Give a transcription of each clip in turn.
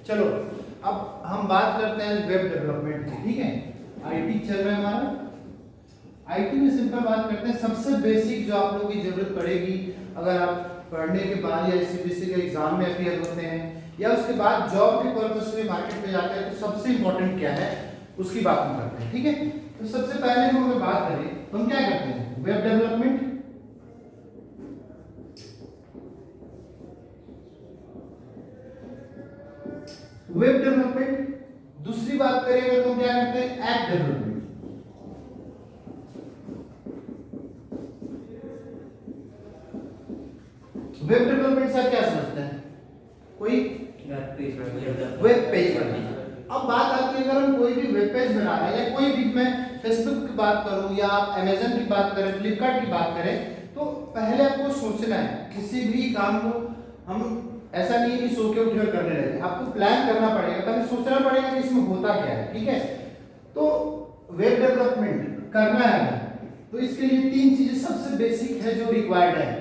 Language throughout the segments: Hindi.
चलो अब हम बात करते हैं वेब डेवलपमेंट की, ठीक है। आईटी चल रहा है हमारा। आईटी में सिंपल बात करते हैं, सबसे बेसिक जो आप लोगों की जरूरत पड़ेगी अगर आप पढ़ने के बाद या एससीबीसी के एग्जाम में अपीयर होते हैं या उसके बाद जॉब के पर्पस में मार्केट में जाते हैं, तो सबसे इंपॉर्टेंट क्या है उसकी बात हम करते हैं, ठीक है। तो सबसे पहले हम अगर बात करें तो हम क्या करते हैं, वेब डेवलपमेंट। Web development. दूसरी बात करेंगे तो क्या करते हैं, ऐप डेवलपमेंट। वेब डेवलपमेंट से क्या समझते हैं, कोई वेब पेज बनाना। अब बात आती है, अगर हम कोई भी वेब पेज बना रहे हैं या कोई भी, मैं फेसबुक की बात करूं या आप अमेजन की बात करें, फ्लिपकार्ट की बात करें, तो पहले आपको सोचना है किसी भी काम को। हम ऐसा नहीं है कि सो के उठ कर करने लगे, आपको प्लान करना पड़ेगा, पहले सोचना पड़ेगा कि इसमें होता क्या है, ठीक है। तो वेब डेवलपमेंट करना है तो इसके लिए तीन चीजें सबसे बेसिक है जो रिक्वायर्ड है,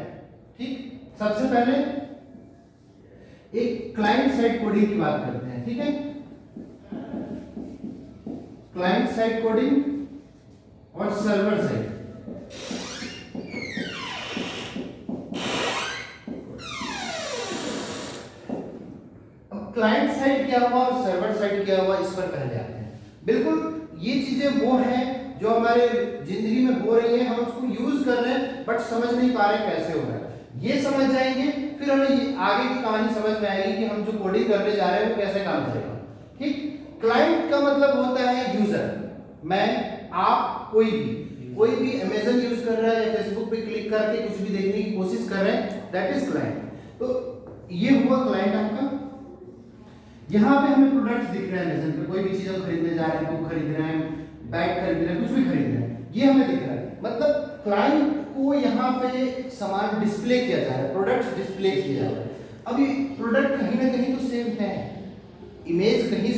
ठीक। सबसे पहले एक क्लाइंट साइड कोडिंग की बात करते हैं, ठीक है। क्लाइंट साइड कोडिंग और सर्वर साइड। अब क्लाइंट साइड क्या हुआ और सर्वर साइड क्या हुआ, इस पर पहले आते हैं। बिल्कुल ये चीजें वो हैं जो हमारे जिंदगी में हो रही है, हम उसको यूज कर रहे हैं बट समझ नहीं पा रहे कैसे हो रहा है। ये समझ जाएंगे फिर हमें ये आगे की कहानी समझ में आएगी कि हम जो कोडिंग करने जा रहे हैं वो कैसे काम करेगा, ठीक। क्लाइंट का मतलब होता है यूजर, मैं, आप, कोई भी अमेजन यूज कर रहा है या फेसबुक पे क्लिक करके कुछ भी देखने की कोशिश कर रहे हैं, दैट इज क्लाइंट। तो ये हुआ क्लाइंट आपका। यहाँ पे हमें प्रोडक्ट्स दिख रहे हैं अमेजन पे, कोई भी चीज हम खरीदने जा रहे हैं, बुक खरीद रहे हैं, बैग खरीद रहे हैं, कुछ भी खरीद रहे हैं, ये हमें दिख रहा है। मतलब क्लाइंट को यहाँ पे सामान डिस्प्ले किया जा रहा है, प्रोडक्ट डिस्प्ले किया जा रहा है। अब ये प्रोडक्ट कहीं ना कहीं तो सेव है, इमेज कहीं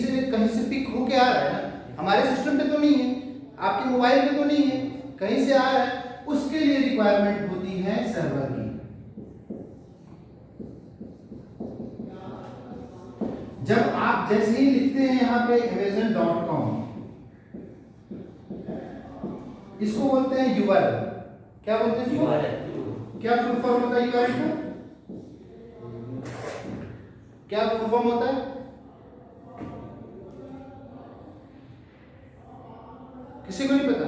से पिक होके आ रहा है ना, हमारे सिस्टम पे तो नहीं है, आपके मोबाइल पे तो नहीं है, कहीं से आ रहा है, उसके लिए रिक्वायरमेंट होती है सर्वर की। जब आप जैसे ही लिखते हैं यहाँ पे amazon.com, इसको बोलते हैं यूआरएल। क्या बोलते हैं इसको? क्या फुल फॉर्म होता है यूआरएल का? क्या फुल फॉर्म होता है? किसी को नहीं पता?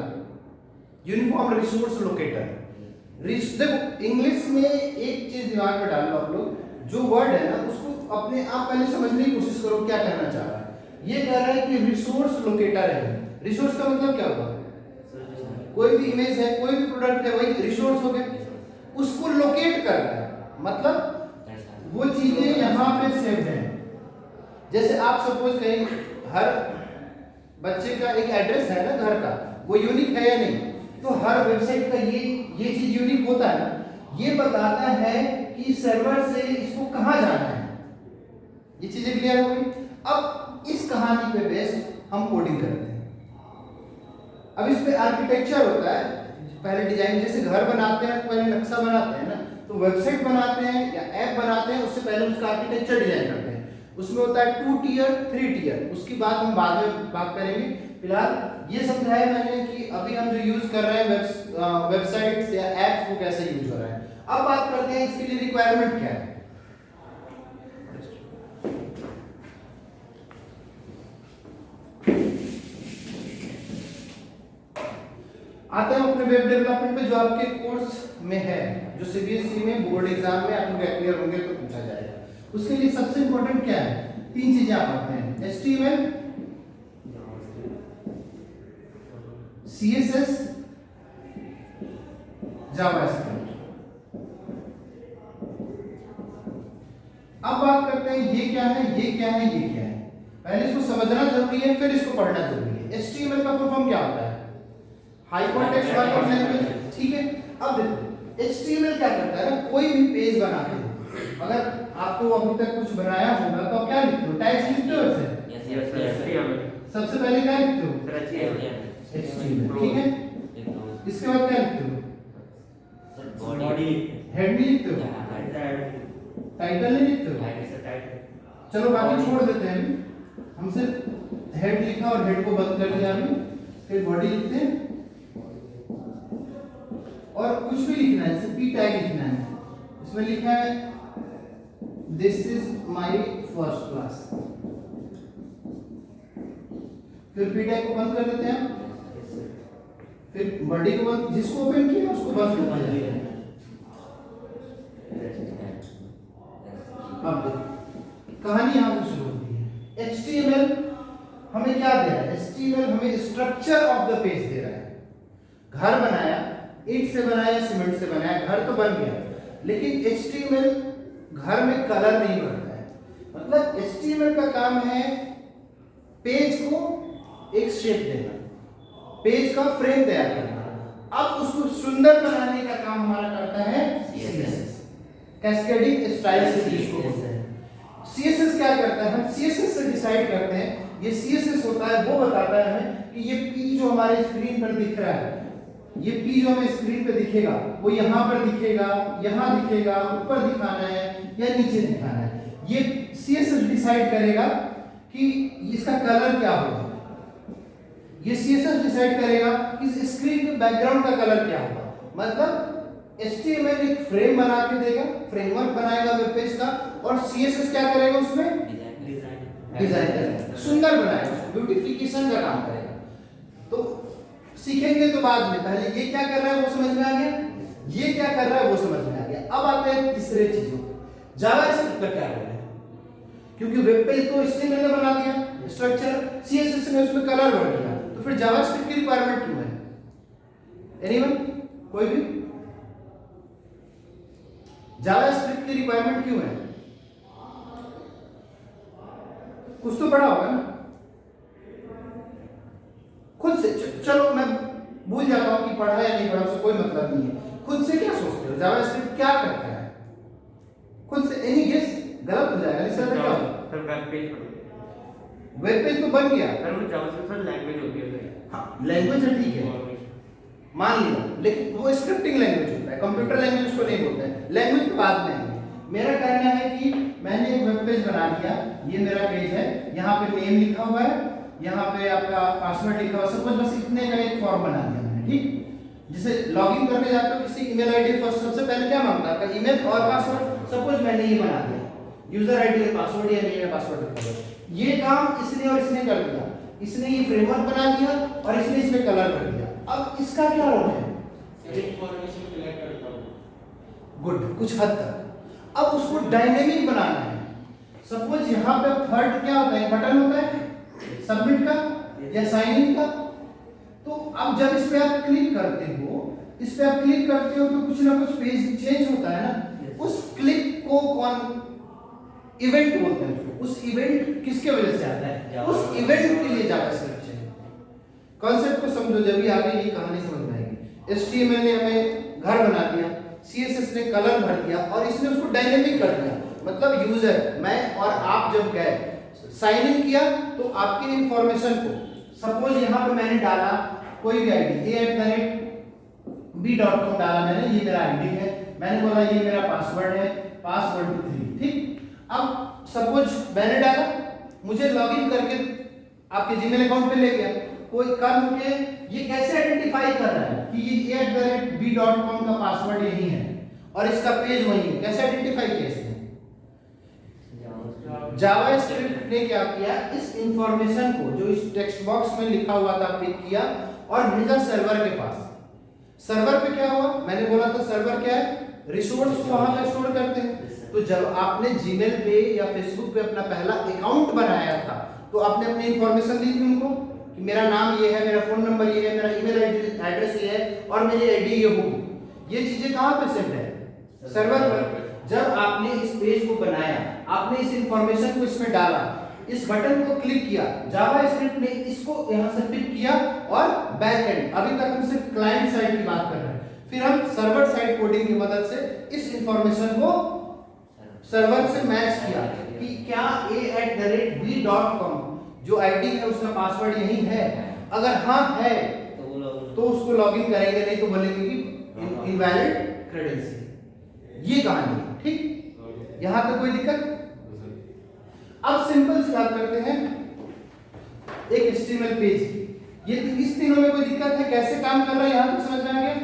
Uniform resource locator. देखो इंग्लिश में एक चीज दिमाग में डाल लो आप लोग, जो वर्ड है ना उसको अपने आप पहले समझने की कोशिश करो क्या कहना चाह रहा है। ये कह रहा है कि रिसोर्स लोकेटर है। रिसोर्स का मतलब क्या होगा? कोई भी इमेज है, कोई भी प्रोडक्ट है, वही रिसोर्स हो गया, उसको लोकेट कर रहा है, मतलब वो चीजें यहाँ पे सेव है। जैसे आप सपोज कहीं, हर बच्चे का एक एड्रेस है ना घर का, वो यूनिक है या नहीं, तो हर वेबसाइट का ये चीज यूनिक होता है ना, ये बताता है कि सर्वर से इसको कहाँ जाना है। ये चीजें क्लियर हो गई। अब इस कहानी पे बेस्ड हम कोडिंग करते हैं। अब इस पे आर्किटेक्चर होता है, पहले डिजाइन, जैसे घर बनाते हैं पहले नक्शा बनाते हैं ना, तो वेबसाइट बनाते हैं या ऐप बनाते हैं उससे पहले उसका आर्किटेक्चर डिजाइन करते हैं। उसमें होता है 2 टियर 3 टियर, उसकी बात हम बाद में बात करेंगे। फिलहाल ये समझाया मैंने कि अभी हम जो यूज कर रहे हैं वेबसाइट्स या एप्स, वो कैसे यूज हो रहा है। अब बात करते हैं इसके लिए रिक्वायरमेंट क्या है। आते हैं अपने वेब डेवलपमेंट पे, जो आपके कोर्स में है, जो सीबीएसई में बोर्ड एग्जाम में आप लोग क्लियर होंगे तो पूछा जाएगा। उसके लिए सबसे इंपॉर्टेंट क्या है, 3 चीजें आप पढ़ते हैं, HTML, CSS, जावास्क्रिप्ट। अब बात करते हैं ये क्या है, ये क्या है, ये क्या है। पहले इसको समझना जरूरी है, फिर इसको पढ़ना जरूरी है। HTML का फुल फॉर्म क्या होता है? हाई कॉन्टेक्स्ट मार्कअप लैंग्वेज, ठीक है। अब देखो HTML क्या करता है ना, कोई भी पेज बनाते हो, अगर आपको अभी तक कुछ बनाया होगा तो आप क्या लिखते हो? टैग्स लिखते हो ऐसे। सबसे पहले क्या लिखते हो? HTML, ठीक है। इसके बाद क्या लिखते हो? बॉडी। हेड नहीं लिखते हो? टाइटल नहीं लिखते हो? चलो बाकी छोड़ देते हैं अभी, हम सिर्फ हेड लिखा और हेड को बंद कर दिया अभी। फिर बॉडी लिखते हैं और कुछ भी लिखना है, जैसे पी टैग लिखना है, इसमें लिखा है this is my first class. फिर पी टैग को बंद कर देते हैं, फिर बॉडी को बंद, जिसको ओपन किया उसको बंद कर दिया। अब देखो कहानी यहां से शुरू होती है। HTML हमें क्या दे रहा है? HTML हमें स्ट्रक्चर ऑफ द पेज दे रहा है। घर बनाया, ईंट से बनाया, सीमेंट से बनाया, घर तो बन गया, लेकिन HTML घर में कलर नहीं भरता है। मतलब HTML का काम है पेज को एक शेप देना, पेज का फ्रेम तैयार करना। अब उसको सुंदर बनाने का काम हमारा करता है CSS, कैस्केडिंग स्टाइल से जिसको बोलते हैं। CSS क्या करता है? हम CSS से डिसाइड करते हैं, ये CSS होता है वो बताता है कि ये P जो हमारे स्क्रीन पर दिख रहा है, ये P जो हमें स्क्रीन पे दिखेगा वो यहाँ पर दिखेगा, यहाँ दिखेगा, ऊपर दिखाना है या नीचे दिखाना है। ये CSS डिसाइड करेगा कि इसका कलर क्या होगा। ये CSS डिसाइड करेगा इस स्क्रीन के बैकग्राउंड का कलर क्या होगा। मतलब HTML एक फ्रेम बना के देगा, फ्रेमवर्क बनाएगा वेब पेज का, और CSS क्या करेगा? उसमें डिजाइन करेगा, सुंदर बनाएगा, ब्यूटिफिकेशन का काम करेगा। तो सीखेंगे तो बाद में, पहले ये क्या कर रहा है वो समझ में आ गया, ये क्या कर रहा है वो समझ में आ गया। अब आते हैं तीसरे चीजों पे, जावास्क्रिप्ट का क्या रोल है? क्योंकि वेब पेज तो HTML ने बना दिया स्ट्रक्चर, CSS ने उसमें कलर भर दिया, तो फिर जावास्क्रिप्ट की रिक्वायरमेंट क्यों है? एनीवन? कोई भी? जावास्क्रिप्ट की रिक्वायरमेंट क्यों है? कुछ तो पढ़ा होगा ना खुद से। चलो मैं भूल जाता हूं कि पढ़ा या नहीं पढ़ा, उससे कोई मतलब नहीं है। खुद से क्या सोचते हो जावास्क्रिप्ट क्या करता है? खुद से एनी गेस? गलत हो जाएगा। इससे क्या होगा? वेब पेज तो बन गया, सर वो जावास्क्रिप्ट लैंग्वेज होती है। हाँ लैंग्वेज है, ठीक है मान लिया, लेकिन वो स्क्रिप्टिंग लैंग्वेज होता है, कंप्यूटर लैंग्वेज उसको नहीं बोलते हैं। लैंग्वेज तो बाद में है। मेरा कहना है कि मैंने एक वेब पेज बना दिया, ये मेरा पेज है, यहाँ पे नेम लिखा हुआ है, यहाँ पे आपका पासवर्ड लिखा हुआ, सपोज बस इतने का एक फॉर्म बना दिया मैंने, ठीक। जिसे लॉगिन करने जाते हो किसी ईमेल आईडी, फर्स्ट सबसे पहले क्या मांगता है? आपका ईमेल और पासवर्ड। सपोज मैंने ये बना दिया, यूजर आईडी और पासवर्ड या नेम या पासवर्ड लिखा हुआ। ये काम इसने और इसने कर दिया, इसने ये फ्रेमवर्क बना दिया और इसने इसमें कलर कर दिया। अब इसका क्या रोल है? इंफॉर्मेशन कलेक्ट करता हूं। गुड, कुछ हद तक। अब उसको डायनेमिक बनाना है। सपोज यहाँ पे थर्ड क्या होता है? बटन होता है सबमिट का या साइन इन का। तो अब जब इस पे आप क्लिक करते हो, इस पे आप क्लिक करते हो तो कुछ ना कुछ पेज चेंज होता है ना। उस क्लिक को कौन इवेंट बोलते हैं? उस इवेंट किसके वजह से आता है? उस इवेंट के लिए जावास्क्रिप्ट चाहिए। कॉन्सेप्ट को समझो, जब भी आगे ये कहानी समझ में आएगी। HTML ने हमें घर बना दिया, CSS ने कलर भर दिया और इसने उसको डायनेमिक कर दिया। मतलब यूजर, मैं और आप जब गए साइन इन किया तो आपके इंफॉर्मेशन को, सपोज यहाँ पे मैंने डाला कोई भी आईडी a@b.com डाला मैंने, ये मेरा आईडी है, मैंने बोला ये मेरा पासवर्ड है, pass123, ठीक। अब सपोज मैंने डाला, मुझे लॉगिन करके आपके जीमेल अकाउंट पे ले गया, कोई कर्म के ये कैसे आइडेंटिफाई कर रहा है कि ये a@b.com का पासवर्ड यही है और इसका पेज वही है? कैसे आइडेंटिफाई किया इसने? जावास्क्रिप्ट ने क्या किया, इस इंफॉर्मेशन को जो इस टेक्स्ट बॉक्स में लिखा हुआ था पिक किया और भेजा सर्वर के पास। सर्वर पे क्या हुआ? मैंने बोला था सर्वर क्या है? रिसोर्स को वहां पे स्टोर करते हैं। तो जब आपने जीमेल पे या फेसबुक पे अपना पहला अकाउंट बनाया था तो आपने अपनी इंफॉर्मेशन दी थी उनको कि मेरा नाम ये है, मेरा फोन नंबर ये है, मेरा ईमेल एड्रेस ये है और मेरी आईडी ये होगी। ये चीजें कहां पे सेव है? सर्वर पर। जब आपने इस पेज को बनाया, आपने इस इंफॉर्मेशन को इसमें डाला, इस बटन को क्लिक किया, जावास्क्रिप्ट ने इसको यहां से पिक किया और बैक एंड, अभी तक हम सिर्फ क्लाइंट साइड की बात कर रहे हैं, फिर हम सर्वर साइड कोडिंग की मदद से इस इंफॉर्मेशन को सर्वर से मैच किया कि क्या a@b.com जो आईडी है उसका पासवर्ड यही है। अगर हाँ है तो उसको लॉगिन करेंगे, नहीं तो बोलेंगे कि इनवैलिड क्रेडेंशियल। ये कहानी है, ठीक। यहां तक कोई दिक्कत? अब सिंपल सी बात करते हैं, एक HTML पेज, ये इस तीनों में कोई दिक्कत है, कैसे काम कर रहा है यहां तक समझ में आ गया?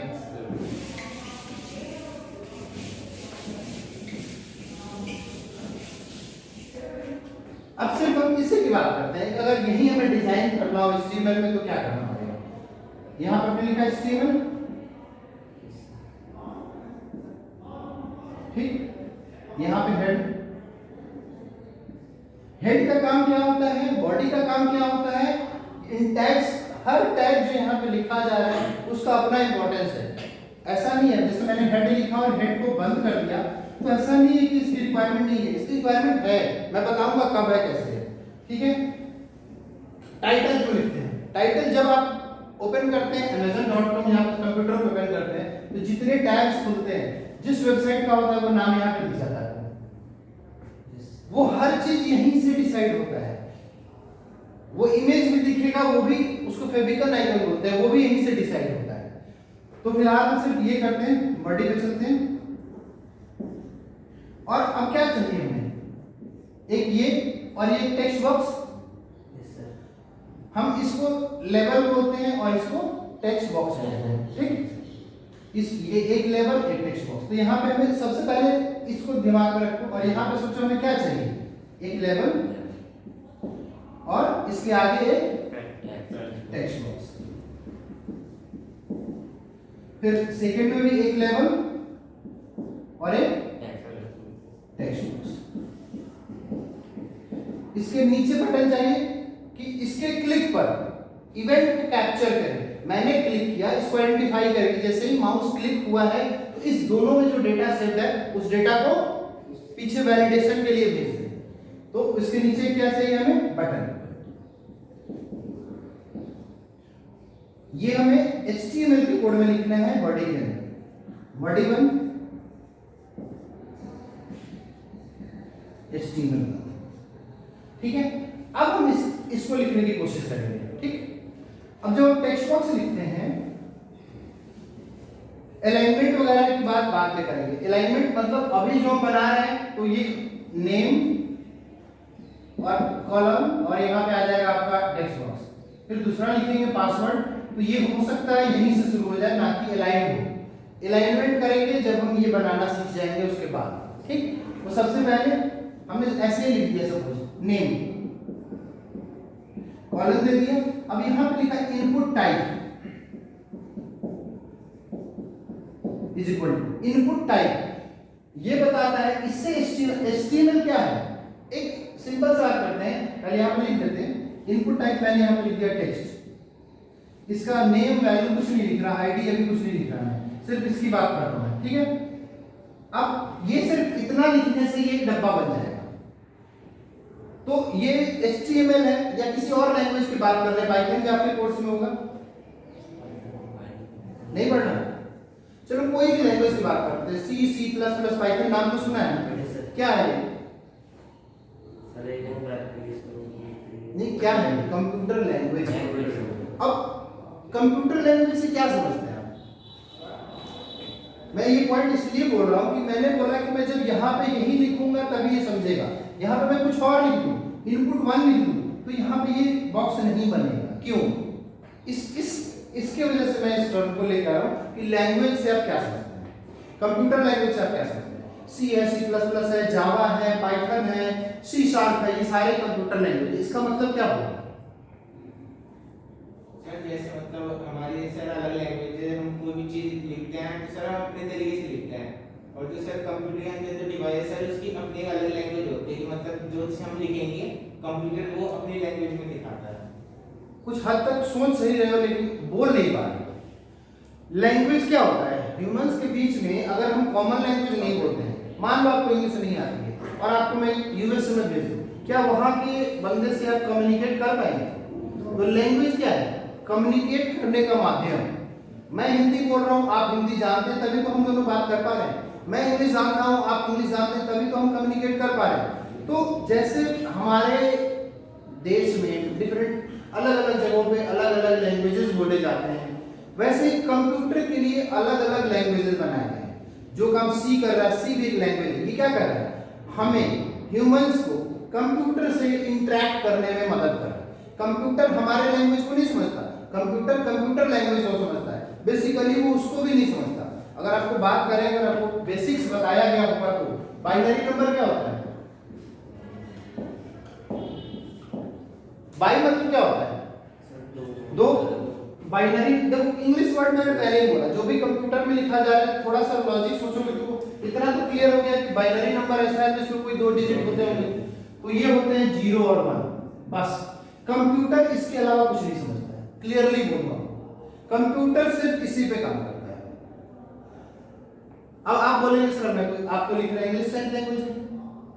अब सिर्फ हम इसी की बात करते हैं, अगर यही हमें डिजाइन करना हो HTML में तो क्या करना पड़ेगा? यहां पर हमने लिखा HTML, ठीक, यहां पे हेड का काम क्या होता है, बॉडी का काम क्या होता है, इन टैग्स, हर टैग जो यहाँ पे लिखा जा रहा है उसका अपना इंपॉर्टेंस है। ऐसा नहीं है जैसे मैंने हेड लिखा और हेड को बंद कर दिया, तो ऐसा नहीं है कि इसकी रिक्वायरमेंट नहीं है, इसकी रिक्वायरमेंट है, मैं बताऊंगा कब है कैसे है, ठीक है। टाइटल क्यों लिखते हैं? टाइटल जब आप ओपन करते हैं amazon.com, यहाँ पर कंप्यूटर पे ओपन करते हैं तो जितने टैब्स खुलते हैं, जिस वेबसाइट का होता है वो नाम यहाँ पे लिख जाता है, वो हर चीज यहीं से डिसाइड होता है। वो इमेज भी दिखेगा, वो भी, उसको फेविकल आइकन बोलते हैं, वो भी यहीं से डिसाइड होता है। तो फिलहाल हम सिर्फ ये करते हैं, बॉडी पे चलते हैं। और अब क्या चाहिए हमें? एक ये और ये टेक्स्ट बॉक्स, हम इसको लेवल बोलते हैं और इसको टेक्स्ट बॉक्स बोलते हैं, ठीक। इस ये एक लेवल एक टेक्स्ट बॉक्स, तो यहाँ पे हमें सबसे पहले इसको दिमाग में रखो और यहाँ पे सोचो हमें क्या चाहिए, एक लेवल और इसके आगे एक टेक्स्ट बॉक्स, फिर सेकंड में भी एक लेवल और एक टेक्स्ट बॉक्स। इसके नीचे बटन चाहिए कि इसके क्लिक पर इवेंट को कैप्चर करे। मैंने क्लिक किया, इसको आइडेंटिफाई करके जैसे ही माउस क्लिक हुआ है तो इस दोनों में जो डेटा सेव है उस डेटा को पीछे वैलिडेशन के लिए भेज दे। तो इसके नीचे क्या चाहिए हमें? बटन। ये हमें HTML के कोड में लिखना है बॉडी के अंदर, बॉडी 1 HTML, ठीक है। अब हम इसको लिखने की कोशिश करेंगे, ठीक। अब जब हम टेक्स्ट बॉक्स लिखते हैं, अलाइनमेंट वगैरह की बात बाद में करेंगे। अलाइनमेंट मतलब अभी जो हम बना रहे हैं तो ये नेम और कॉलम और यहाँ पे आ जाएगा आपका टेक्स्ट बॉक्स, फिर दूसरा लिखेंगे पासवर्ड, तो ये हो सकता है यहीं से शुरू हो जाए, ना कि अलाइन हो। अलाइनमेंट करेंगे जब हम ये बनाना सीख जाएंगे उसके बाद, ठीक। तो सबसे पहले हमने ऐसे ही लिख दिया सब कुछ, नेम, कॉलम दे दिया। अब यहां पे लिखा input type is equal to input type, ये बताता है इससे HTML क्या है। एक सिंपल सा करते हैं, पहले यहां पे लिख देते हैं इनपुट टाइप, मैंने यहां पे लिख दिया टेक्स्ट, इसका नेम वैल्यू कुछ नहीं लिख रहा, आईडी अभी कुछ नहीं लिख रहा है, सिर्फ इसकी बात कर रहा हूं, ठीक है। अब ये सिर्फ इतना लिखने से ये डब्बा बन जाएगा। तो ये HTML है, या किसी और लैंग्वेज की बात कर रहे हैं, पाइथन का आपके कोर्स में होगा, नहीं पढ़ना, चलो कोई भी लैंग्वेज की बात करते हैं, C, C++, पाइथन नाम तो सुना है, क्या है ये? नहीं, क्या है? Computer language. अब कंप्यूटर लैंग्वेज से क्या समझते हैं आप? मैं ये पॉइंट इसलिए बोल रहा हूं कि मैंने बोला कि मैं जब यहाँ पे यही लिखूंगा तभी ये समझेगा। यहाँ पे मैं कुछ और लिख दूं, इनपुट 1 लिख दूं, तो यहाँ पे ये बॉक्स नहीं बनेगा। क्यों? इसके वजह से मैं इस टर्म को लेकर आ रहा हूँ कि लैंग्वेज से आप क्या समझते हैं, कंप्यूटर लैंग्वेज से आप क्या समझते हैं। C है, C++ है, जावा है, पाइथन है, C# है, ये सारे कंप्यूटर लैंग्वेज। इसका मतलब क्या होगा? जैसे मतलब हमारी सर अलग लैंग्वेज है, हम कोई भी चीज लिखते हैं तो सर हम अपने तरीके से लिखते हैं, और जो सर कंप्यूटर के अंदर जो डिवाइस है उसकी अपनी अलग लैंग्वेज होती है, कि मतलब जो चीज हम लिखेंगे कंप्यूटर वो अपनी लैंग्वेज में दिखाता है। कुछ हद तक सोच सही रहे हो लेकिन बोल नहीं पा रहे। लैंग्वेज क्या होता है? ह्यूमंस के बीच में अगर हम कॉमन लैंग्वेज नहीं बोलते हैं, मान लो आपको इंग्लिश नहीं आती है और आपको मैं यूएसए में भेज दूं, क्या वहां के बंदे से आप कम्युनिकेट कर पाएंगे? तो लैंग्वेज क्या है? कम्युनिकेट करने का माध्यम। मैं हिंदी बोल रहा हूँ, आप हिंदी जानते हैं, तभी तो हम दोनों बात कर पा रहे हैं। मैं इंग्लिश जानता हूँ, आप इंग्लिश जानते हैं, तभी तो हम कम्युनिकेट कर पा रहे हैं। तो जैसे हमारे देश में डिफरेंट अलग अलग जगहों पे अलग अलग लैंग्वेजेस बोले जाते हैं, वैसे ही कंप्यूटर के लिए अलग अलग लैंग्वेजेस बनाए गए हैं। जो काम सी कर रहा है, सी भी एक लैंग्वेज है। ये क्या कर रहा है? हमें ह्यूमंस को कंप्यूटर से इंटरेक्ट करने में मदद कर रहा है। कंप्यूटर हमारे लैंग्वेज को नहीं समझता, कंप्यूटर लैंग्वेज को समझता है, बेसिकली वो उसको भी नहीं समझता। अगर आपको बात करें, अगर आपको बेसिक्स बताया गया होगा तो बाइनरी नंबर क्या होता है? बाई मतलब क्या होता है? दो। बाइनरी, देखो इंग्लिश वर्ड मैंने पहले ही बोला, जो भी कंप्यूटर में लिखा जा रहा है, थोड़ा सा लॉजिक सोचोगे तो इतना तो क्लियर हो गया कि बाइनरी नंबर ऐसा है जिसमें कोई 2 डिजिट होते होंगे, तो ये होते हैं 0 और 1, बस। कंप्यूटर इसके अलावा कुछ नहीं समझता है, क्लियरली बोल रहा हूं, कंप्यूटर सिर्फ इसी पे काम करता है। अब आप बोलेंगे सर मैं तो, आप तो लिख रहे हैं इंग्लिश टाइप लैंग्वेज में,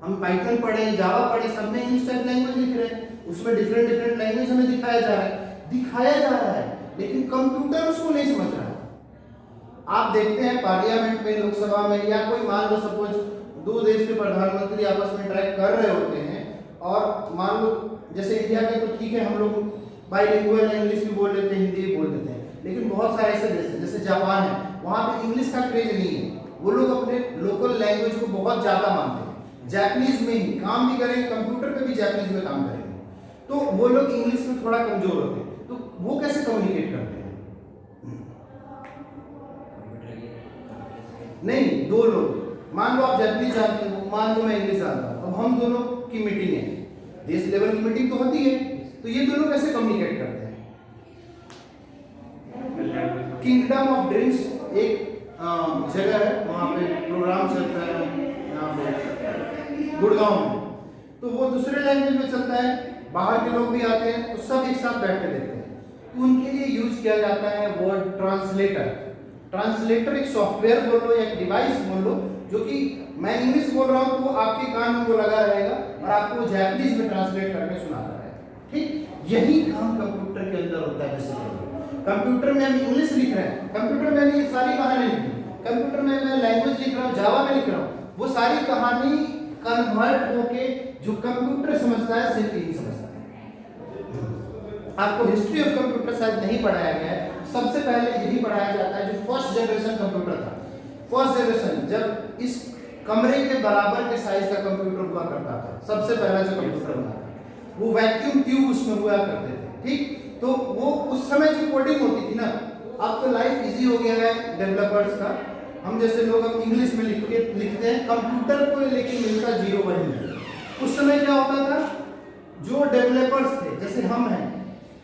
हम पाइथन पढ़े, जावा पढ़े, सब में इंग्लिश टाइप लैंग्वेज लिख रहे हैं, उसमें डिफरेंट लैंग्वेज हमें दिखाया जा रहा है, लेकिन कंप्यूटर उसको नहीं समझ रहा है। आप देखते हैं पार्लियामेंट में, लोकसभा में, या कोई मान लो सपोज 2 देश के प्रधानमंत्री आपस में इंटरेक्ट कर रहे होते हैं, और मान लो जैसे इंडिया के तो ठीक है, हम लोग बाइलिंगुअल इंग्लिश भी बोल लेते हैं, हिंदी भी बोल लेते हैं, लेकिन बहुत सारे ऐसे देश हैं जैसे जापान है, वहां पे इंग्लिश का क्रेज नहीं है, वो लोग अपने लोकल लैंग्वेज को बहुत ज्यादा मानते हैं, जापानीज में ही काम भी करेंगे, कंप्यूटर पे भी जापानीज में काम करेंगे, तो वो लोग इंग्लिश में थोड़ा कमजोर होते हैं, तो वो कैसे कम्युनिकेट करते हैं? नहीं, 2 लोग, मान लो आप जापानीज जानते हो, मान लो मैं इंग्लिश जानता हूं, अब हम दोनों की मीटिंग है, देश लेवल की मीटिंग तो होती है, तो ये दोनों कैसे कम्युनिकेट करते हैं? किंगडम ऑफ ड्रीम्स एक जगह है, वहां पे प्रोग्राम चलता है यहाँ पे गुड़गांव में, तो वो दूसरे लैंग्वेज में चलता है, बाहर के लोग भी आते हैं, तो सब एक साथ बैठ के देखते हैं, तो उनके लिए यूज किया जाता है वर्ड ट्रांसलेटर। ट्रांसलेटर एक सॉफ्टवेयर बोल लो या एक डिवाइस बोल लो, जो कि मैं इंग्लिश बोल रहा हूँ तो आपके कान में वो लगा रहेगा और आपको जापानीज में ट्रांसलेट करके सुनाता है, ठीक? यही काम कंप्यूटर के अंदर होता है। बेसिकली कंप्यूटर में हम इंग्लिश लिख रहे हैं, कंप्यूटर में ये सारी कहानी लिखी, कंप्यूटर में मैं लैंग्वेज लिख रहा हूँ, जावा में लिख रहा हूँ, वो सारी कहानी कन्वर्ट होके जो कंप्यूटर समझता है सिर्फ यही समझता है। आपको हिस्ट्री ऑफ कंप्यूटर शायद नहीं पढ़ाया गया है, सबसे पहले यही पढ़ाया जाता है, जो फर्स्ट जनरेशन कंप्यूटर था, फर्स्ट जनरेशन जब इस कमरे के बराबर के साइज का कंप्यूटर हुआ करता था, सबसे पहला जो कंप्यूटर बना था, वो वैक्यूम ट्यूब उसमें हुआ करते थे, ठीक? तो वो उस समय जो कोडिंग होती थी ना, अब तो लाइफ इजी हो गया है डेवलपर्स का, हम जैसे लोग अब इंग्लिश में लिखते हैं, कंप्यूटर को लेके मिलता 0 1 है। उस समय क्या होता था, जो डेवलपर्स थे, जैसे हम हैं,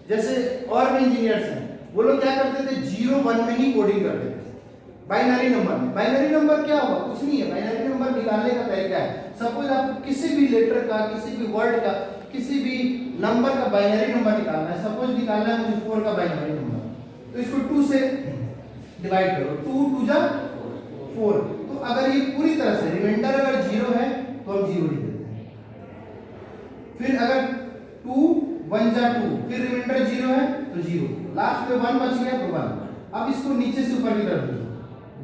जैसे और भी इंजीनियर्स हैं, वो लोग क्या करते थे, 0 1 में ही कोडिंग करते थे बाइनरी नंबर में। बाइनरी नंबर क्या हुआ, कुछ नहीं है, बाइनरी नंबर निकालने का तरीका है, सपोज आपको किसी भी लेटर का, किसी भी वर्ड का, किसी भी नंबर का बाइनरी नंबर निकालना है, सपोज निकालना है मुझे 4 का बाइनरी नंबर, तो इसको 2 से डिवाइड करो, 2 2 जा 4, तो अगर ये पूरी तरह से रिमाइंडर अगर 0 है तो हम 0 लिख देते हैं, फिर अगर 2 1 जा 2, फिर रिमाइंडर 0 है तो 0, लास्ट में 1 बच गया तो 1। अब इसको नीचे से ऊपर की तरफ लो,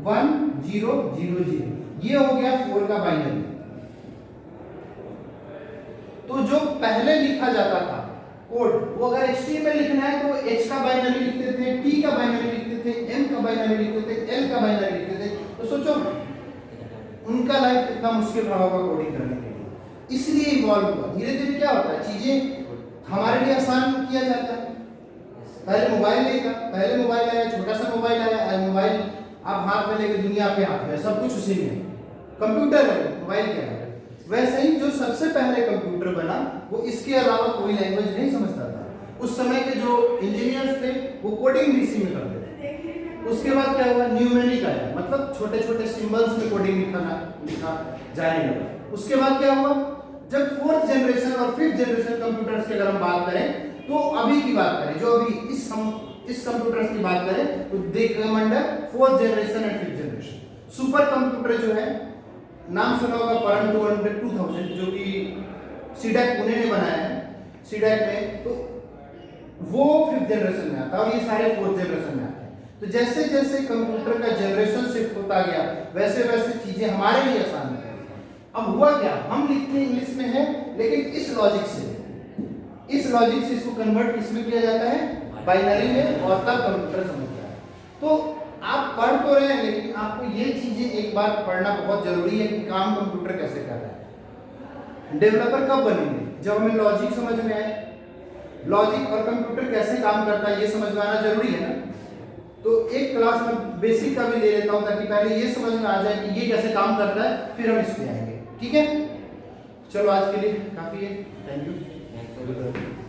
1 0 0 0, ये हो गया 4 का बाइनरी। तो जो पहले लिखा जाता था कोड, वो अगर HTML लिखना है तो H का बाइनरी लिखते थे, T का बाइनरी लिखते थे, M का बाइनरी लिखते थे, L का बाइनरी लिखते थे, तो सोचो उनका लाइफ कितना मुश्किल रहा होगा कोडिंग करने के लिए। इसलिए इवॉल्व हुआ, धीरे धीरे क्या होता है, चीजें हमारे लिए आसान किया जाता है। पहले मोबाइल नहीं था, पहले मोबाइल आया, छोटा सा मोबाइल आया, मोबाइल आप हाथ में लेके दुनिया आपके हाथ में, सब कुछ उसी में, कंप्यूटर है, मोबाइल क्या है। वैसे ही जो सबसे पहले कंप्यूटर बना, वो इसके अलावा कोई लैंग्वेज नहीं समझता था। उस समय के जो इंजीनियर्स थे वो कोडिंग भी इसी में करते थे। उसके बाद क्या हुआ, न्यूमेरिक आया, मतलब छोटे छोटे सिंबल्स में कोडिंग लिखा जाने लगा। उसके बाद क्या हुआ, जब 4th जनरेशन और 5th जनरेशन कंप्यूटर्स की अगर हम बात करें, तो अभी की बात करें, जो अभी इस कंप्यूटर्स की बात करें, तो they come under 4th generation and 5th generation. Super computer जो है, नाम सुना होगा परम 2000, जो कि सीडैक पुणे ने बनाया है, सीडैक में, तो वो 5th जनरेशन में आता है और ये सारे 4th जनरेशन में आते हैं। तो जैसे जैसे कंप्यूटर का जनरेशन शिफ्ट होता गया, वैसे वैसे चीजें हमारे लिए आसान हो गई। अब हुआ क्या, हम लिखते इंग्लिश में है, लेकिन इस लॉजिक से इसको कन्वर्ट किसमें किया जाता है, बाइनरी में, और तब कंप्यूटर समझता है। तो आप पढ़ तो रहे हैं, लेकिन आपको ये चीजें एक बार पढ़ना बहुत जरूरी है कि काम कंप्यूटर कैसे कर रहा है। डेवलपर कब बनेंगे? जब हमें लॉजिक समझ में आए। लॉजिक और कंप्यूटर कैसे काम करता है ये समझ में आना जरूरी है ना। तो एक क्लास में बेसिक का भी ले लेता हूँ ताकि पहले ये समझ में आ जाए कि ये कैसे काम करता है, फिर हम इस पे आएंगे। ठीक है, चलो आज के लिए काफी है। Thank you.